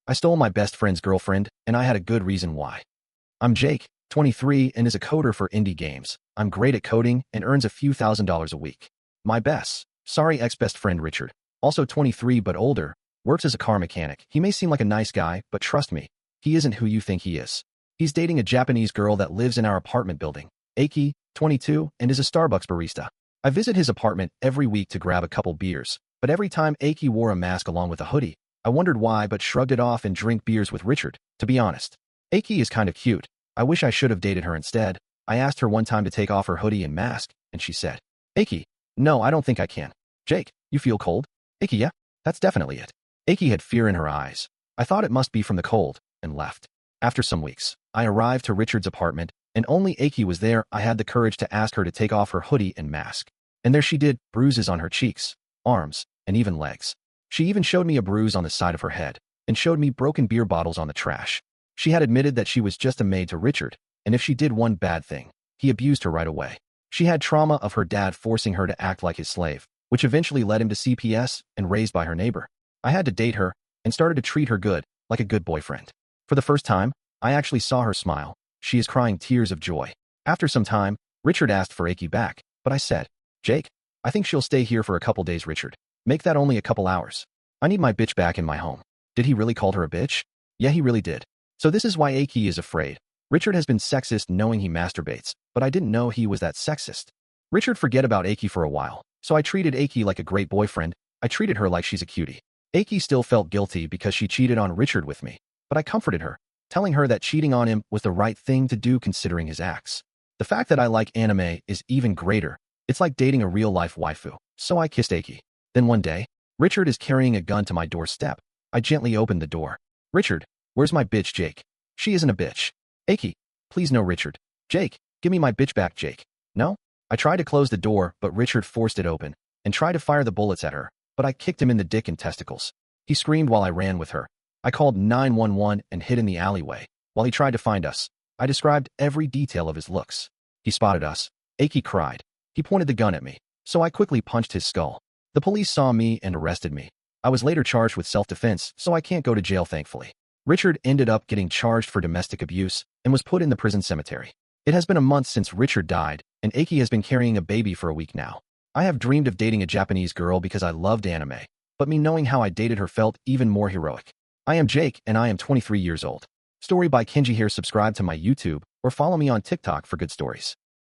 I stole my best friend's girlfriend, and I had a good reason why. I'm Jake, 23, and is a coder for indie games. I'm great at coding and earns a few $1,000s a week. My ex-best friend Richard, also 23 but older, works as a car mechanic. He may seem like a nice guy, but trust me, he isn't who you think he is. He's dating a Japanese girl that lives in our apartment building. Aki, 22, and is a Starbucks barista. I visit his apartment every week to grab a couple beers, but every time Aki wore a mask along with a hoodie, I wondered why but shrugged it off and drink beers with Richard, to be honest. Aki is kind of cute. I wish I should have dated her instead. I asked her one time to take off her hoodie and mask, and she said, Aki, no, I don't think I can. Jake, you feel cold? Aki, yeah, that's definitely it. Aki had fear in her eyes. I thought it must be from the cold, and left. After some weeks, I arrived to Richard's apartment, and only Aki was there. I had the courage to ask her to take off her hoodie and mask. And there she did, bruises on her cheeks, arms, and even legs. She even showed me a bruise on the side of her head, and showed me broken beer bottles on the trash. She had admitted that she was just a maid to Richard, and if she did one bad thing, he abused her right away. She had trauma of her dad forcing her to act like his slave, which eventually led him to CPS and raised by her neighbor. I had to date her, and started to treat her good, like a good boyfriend. For the first time, I actually saw her smile. She is crying tears of joy. After some time, Richard asked for Aki back, but I said, Jake, I think she'll stay here for a couple days, Richard. Make that only a couple hours. I need my bitch back in my home. Did he really call her a bitch? Yeah, he really did. So this is why Aki is afraid. Richard has been sexist knowing he masturbates, but I didn't know he was that sexist. Richard forget about Aki for a while, so I treated Aki like a great boyfriend. I treated her like she's a cutie. Aki still felt guilty because she cheated on Richard with me, but I comforted her, telling her that cheating on him was the right thing to do considering his acts. The fact that I like anime is even greater. It's like dating a real-life waifu. So I kissed Aki. Then one day, Richard is carrying a gun to my doorstep. I gently opened the door. Richard, where's my bitch Jake? She isn't a bitch. Aki, please no Richard. Jake, give me my bitch back Jake. No? I tried to close the door, but Richard forced it open, and tried to fire the bullets at her, but I kicked him in the dick and testicles. He screamed while I ran with her. I called 911 and hid in the alleyway. While he tried to find us, I described every detail of his looks. He spotted us. Aki cried. He pointed the gun at me, so I quickly punched his skull. The police saw me and arrested me. I was later charged with self-defense, so I can't go to jail thankfully. Richard ended up getting charged for domestic abuse and was put in the prison cemetery. It has been a month since Richard died, and Aki has been carrying a baby for a week now. I have dreamed of dating a Japanese girl because I loved anime, but me knowing how I dated her felt even more heroic. I am Jake, and I am 23 years old. Story by Kenji here. Subscribe to my YouTube or follow me on TikTok for good stories.